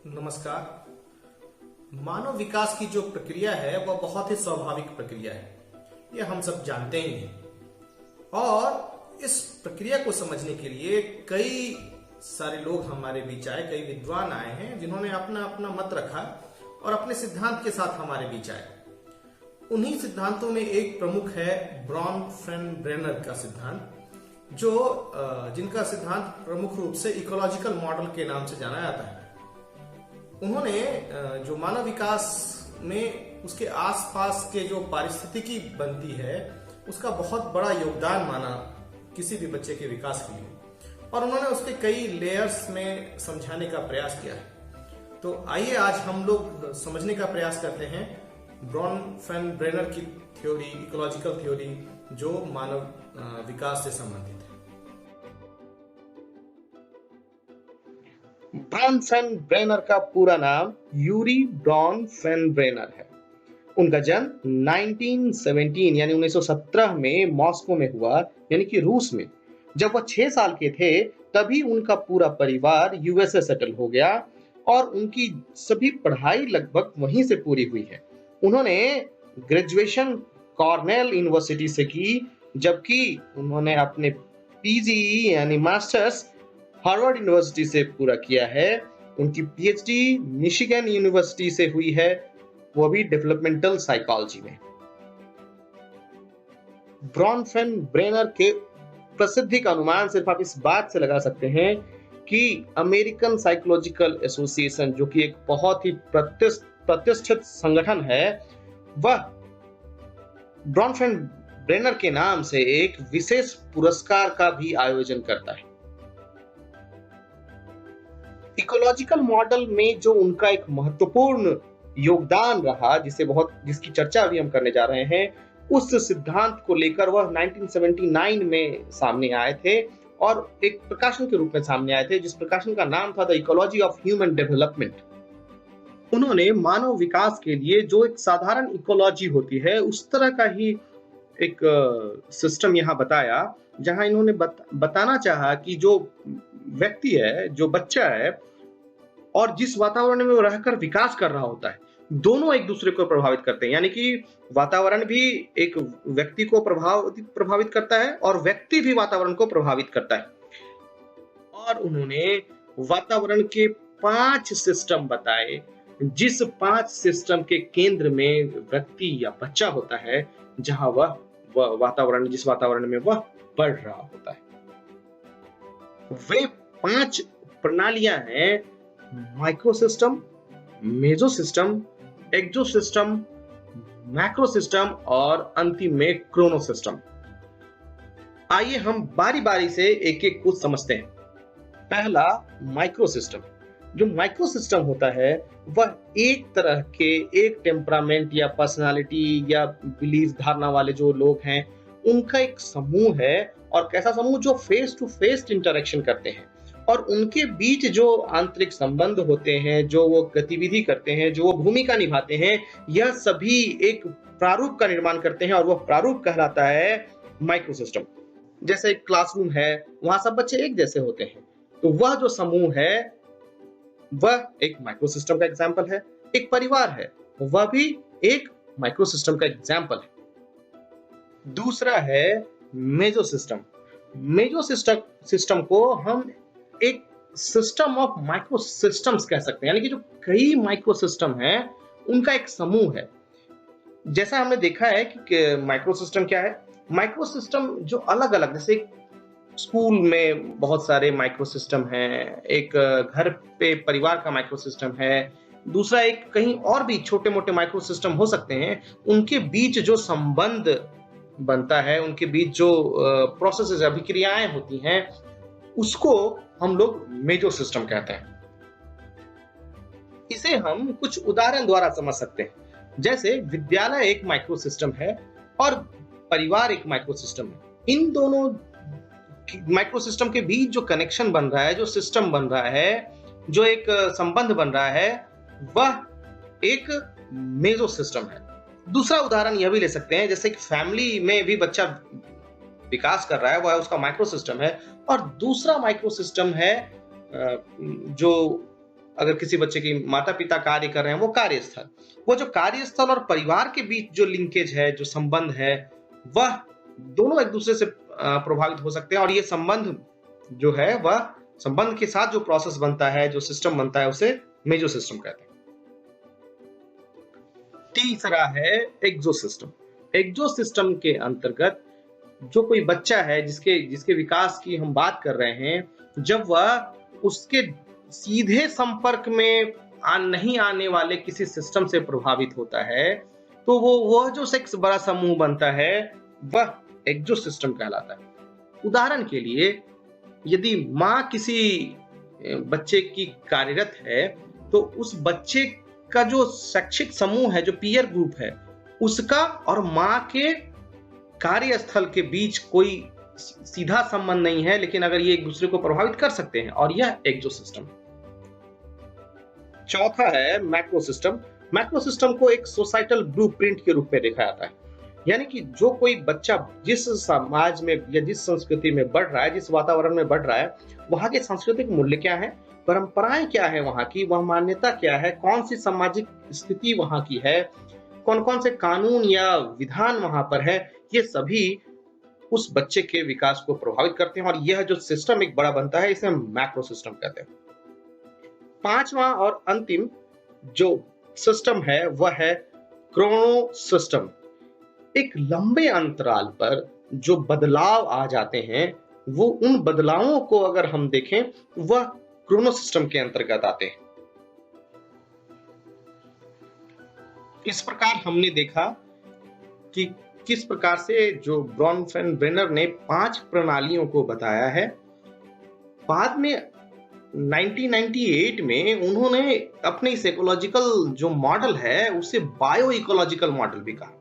नमस्कार। मानव विकास की जो प्रक्रिया है वह बहुत ही स्वाभाविक प्रक्रिया है, यह हम सब जानते ही हैं। और इस प्रक्रिया को समझने के लिए कई सारे लोग हमारे बीच आए, कई विद्वान आए हैं जिन्होंने अपना अपना मत रखा और अपने सिद्धांत के साथ हमारे बीच आए। उन्हीं सिद्धांतों में एक प्रमुख है ब्रॉनफेनब्रेनर का सिद्धांत, जिनका सिद्धांत प्रमुख रूप से इकोलॉजिकल मॉडल के नाम से जाना जाता है। उन्होंने जो मानव विकास में उसके आसपास के जो पारिस्थितिकी बनती है उसका बहुत बड़ा योगदान माना किसी भी बच्चे के विकास के लिए, और उन्होंने उसके कई लेयर्स में समझाने का प्रयास किया है। तो आइए आज हम लोग समझने का प्रयास करते हैं ब्रॉनफेनब्रेनर की थ्योरी, इकोलॉजिकल थ्योरी, जो मानव विकास से संबंधित है। ब्रॉनफेनब्रेनर का पूरा नाम यूरी ब्रॉनफेनब्रेनर है। उनका जन्म 1917 यानी 1917 में मॉस्को में हुआ, यानी कि रूस में। जब वह 6 साल के थे तभी उनका पूरा परिवार यूएसए सेटल हो गया और उनकी सभी पढ़ाई लगभग वहीं से पूरी हुई है। उन्होंने ग्रेजुएशन कॉर्नेल यूनिवर्सिटी से की, जबकि उन्होंने अपने पीजी यानी मास्टर्स हार्वर्ड यूनिवर्सिटी से पूरा किया है। उनकी पीएचडी मिशिगन यूनिवर्सिटी से हुई है, वो भी डेवलपमेंटल साइकोलॉजी में। ब्रॉनफेनब्रेनर के प्रसिद्धि का अनुमान सिर्फ आप इस बात से लगा सकते हैं कि अमेरिकन साइकोलॉजिकल एसोसिएशन, जो कि एक बहुत ही प्रतिष्ठित संगठन है, वह ब्रॉनफेनब्रेनर के नाम से एक विशेष पुरस्कार का भी आयोजन करता है। इकोलॉजिकल मॉडल में जो उनका एक महत्वपूर्ण योगदान रहा, जिसकी चर्चा अभी हम करने जा रहे हैं, उस सिद्धांत को लेकर वह 1979 में सामने आए थे और एक प्रकाशन के रूप में सामने आए थे, जिस प्रकाशन का नाम था the ecology of human development. उन्होंने मानव विकास के लिए जो एक साधारण इकोलॉजी होती है उस तरह का ही एक सिस्टम यहाँ बताया, जहां इन्होंने बताना चाहा कि जो व्यक्ति है, जो बच्चा है, और जिस वातावरण में वो रहकर विकास कर रहा होता है, दोनों एक दूसरे को प्रभावित करते हैं। यानी कि वातावरण भी एक व्यक्ति को प्रभावित करता है और व्यक्ति भी वातावरण को प्रभावित करता है। और उन्होंने वातावरण के 5 सिस्टम बताए, जिस 5 सिस्टम के केंद्र में व्यक्ति या बच्चा होता है, जहां वह जिस वातावरण में वह बढ़ रहा होता है। वे 5 प्रणालियां हैं: माइक्रो सिस्टम, मेसो सिस्टम, एक्सो सिस्टम, मैक्रो सिस्टम और अंतिम में क्रोनो सिस्टम। आइए हम बारी बारी से एक एक को समझते हैं। पहला, माइक्रो सिस्टम। जो माइक्रो सिस्टम होता है वह एक तरह के, एक टेम्परामेंट या पर्सनालिटी या बिलीफ धारणा वाले जो लोग हैं उनका एक समूह है। और कैसा समूह? जो फेस टू फेस इंटरेक्शन करते हैं और उनके बीच जो आंतरिक संबंध होते हैं, जो वो गतिविधि करते हैं, जो वो भूमिका निभाते हैं, यह सभी एक प्रारूप का निर्माण करते हैं और वह प्रारूप कहलाता है माइक्रो सिस्टम। जैसे एक क्लासरूम है, वहां सब बच्चे एक जैसे होते हैं, तो वह जो समूह है वह एक माइक्रो सिस्टम का एग्जाम्पल है। एक परिवार है, वह भी एक माइक्रो सिस्टम का एग्जाम्पल है। दूसरा है मेसो सिस्टम। मेसो सिस्टम को हम एक सिस्टम ऑफ माइक्रो सिस्टम्स कह सकते हैं, यानी कि जो कई माइक्रो सिस्टम हैं उनका एक समूह है। जैसा हमने देखा है कि माइक्रो सिस्टम क्या है। माइक्रो सिस्टम जो अलग अलग, जैसे स्कूल में बहुत सारे माइक्रो सिस्टम हैं, एक घर पे परिवार का माइक्रो सिस्टम है, दूसरा एक कहीं और भी छोटे मोटे माइक्रो सिस्टम हो सकते हैं। उनके बीच जो संबंध बनता है, उनके बीच जो प्रोसेसेस, अभिक्रियाएं होती हैं, उसको हम लोग मेसो सिस्टम कहते हैं। इसे हम कुछ उदाहरण द्वारा समझ सकते हैं। जैसे विद्यालय एक माइक्रो सिस्टम है और परिवार एक माइक्रो सिस्टम है। इन दोनों माइक्रो सिस्टम के बीच जो कनेक्शन बन रहा है, जो सिस्टम बन रहा है, जो एक संबंध बन रहा है, वह एक मेसो सिस्टम है। दूसरा उदाहरण यह भी ले सकते हैं, जैसे कि फैमिली में भी बच्चा विकास कर रहा है, वह उसका माइक्रो सिस्टम है। और दूसरा माइक्रो सिस्टम है जो अगर किसी बच्चे की माता पिता कार्य कर रहे हैं, वो कार्यस्थल, वो जो कार्यस्थल और परिवार के बीच जो लिंकेज है, जो संबंध है, वह दोनों एक दूसरे से प्रभावित हो सकते हैं। और ये संबंध जो है वह संबंध के साथ जो प्रोसेस बनता है, जो सिस्टम बनता है, उसे मेजो सिस्टम कहते हैं। तीसरा है एक्सोसिस्टम। एक्सोसिस्टम के अंतर्गत जो कोई बच्चा है जिसके विकास की हम बात कर रहे हैं, जब वह उसके सीधे संपर्क में नहीं आने वाले किसी सिस्टम से प्रभावित होता है, तो वह जो सेक्स बड़ा समूह बनता है, वह एक्सोसिस्टम कहलाता है। उदाहरण के लिए, यदि माँ किसी बच्चे की कार्यरत है, तो उस बच्चे का जो शैक्षिक समूह है, जो पीयर ग्रुप है, उसका और माँ के कार्यस्थल के बीच कोई सीधा संबंध नहीं है, लेकिन अगर ये एक दूसरे को प्रभावित कर सकते हैं, और यह एक्सोसिस्टम। चौथा है मैक्रोसिस्टम। मैक्रोसिस्टम को एक सोसाइटल ब्लूप्रिंट के रूप में देखा जाता है, यानी कि जो कोई बच्चा जिस समाज में या जिस संस्कृति में बढ़ रहा है, जिस वातावरण में बढ़ रहा है, वहां के सांस्कृतिक मूल्य क्या है, परंपराएं क्या है, वहां की वह मान्यता क्या है, कौन सी सामाजिक स्थिति वहां की है, कौन कौन से कानून या विधान वहां पर है, ये सभी उस बच्चे के विकास को प्रभावित करते हैं। और यह जो सिस्टम एक बड़ा बनता है, इसे मैक्रो सिस्टम कहते हैं। पांचवा और अंतिम जो सिस्टम है वह है क्रोनो सिस्टम। एक लंबे अंतराल पर जो बदलाव आ जाते हैं, वो उन बदलावों को अगर हम देखें, वह क्रोनो सिस्टम के अंतर्गत आते हैं। इस प्रकार हमने देखा कि किस प्रकार से जो ब्रॉनफेन-ब्रेनर ने 5 प्रणालियों को बताया है। बाद में 1998 में उन्होंने अपने इस इकोलॉजिकल जो मॉडल है, उसे बायो इकोलॉजिकल मॉडल भी कहा,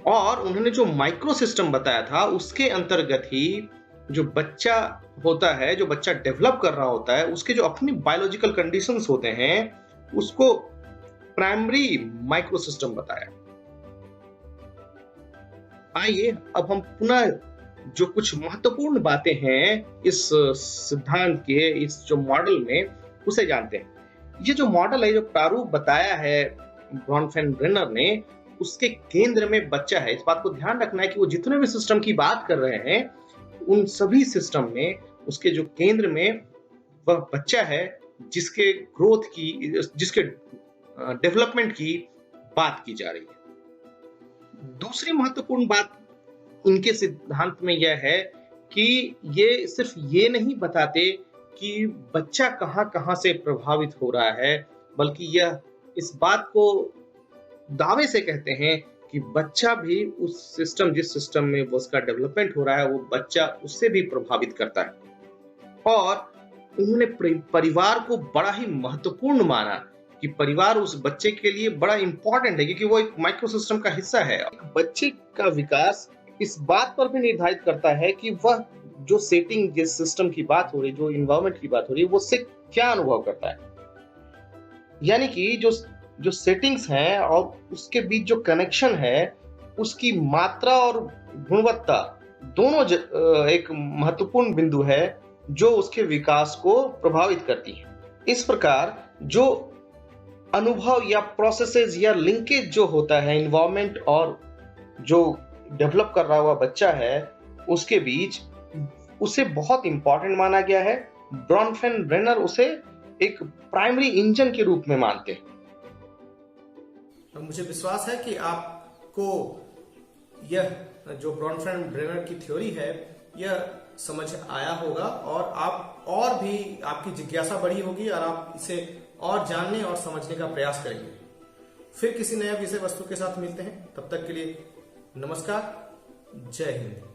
और उन्होंने जो माइक्रो सिस्टम बताया था, उसके अंतर्गत ही जो बच्चा होता है, जो बच्चा डेवलप कर रहा होता है, उसके जो अपनी बायोलॉजिकल कंडीशंस होते हैं, उसको प्राइमरी माइक्रो सिस्टम बताया। आइए अब हम पुनः जो कुछ महत्वपूर्ण बातें हैं इस सिद्धांत के, इस जो मॉडल में, उसे जानते हैं। ये जो मॉडल है, जो प्रारूप बताया है ब्रॉनफेन-ब्रेनर ने, उसके केंद्र में बच्चा है। इस बात को ध्यान रखना है कि वो जितने भी सिस्टम की बात कर रहे हैं, उन सभी सिस्टम में उसके जो केंद्र में वह बच्चा है, जिसके ग्रोथ की, जिसके डेवलपमेंट की बात की जा रही है। दूसरी महत्वपूर्ण बात इनके सिद्धांत में यह है कि ये सिर्फ ये नहीं बताते कि बच्चा कहां से प्रभावित हो रहा है, बल्कि यह इस बात को दावे से कहते हैं कि बच्चा भी उस सिस्टम, जिस सिस्टम में वो उसका डेवलपमेंट हो रहा है, वो बच्चा उससे भी प्रभावित करता है। और उन्होंने परिवार को बड़ा ही महत्वपूर्ण माना कि परिवार उस बच्चे के लिए बड़ा इंपॉर्टेंट है, क्योंकि वो एक माइक्रो सिस्टम का हिस्सा है। बच्चे का विकास इस बात पर भी निर्धारित करता है कि वह जो सेटिंग, जिस सिस्टम की बात हो रही, जो इन्वायरमेंट की बात हो रही है, वो उससे क्या अनुभव करता है। यानी कि जो सेटिंग्स हैं और उसके बीच जो कनेक्शन है, उसकी मात्रा और गुणवत्ता दोनों एक महत्वपूर्ण बिंदु है जो उसके विकास को प्रभावित करती है। इस प्रकार जो अनुभव या प्रोसेसेस या लिंकेज जो होता है इन्वायरमेंट और जो डेवलप कर रहा हुआ बच्चा है, उसके बीच, उसे बहुत इंपॉर्टेंट माना गया है। ब्रॉनफेन-ब्रेनर उसे एक प्राइमरी इंजन के रूप में मानते हैं। मुझे विश्वास है कि आपको यह जो ब्रॉनफेन-ब्रेनर की थ्योरी है, यह समझ आया होगा, और आप और भी आपकी जिज्ञासा बढ़ी होगी, और आप इसे और जानने और समझने का प्रयास करेंगे। फिर किसी नया विषय वस्तु के साथ मिलते हैं। तब तक के लिए नमस्कार, जय हिंद।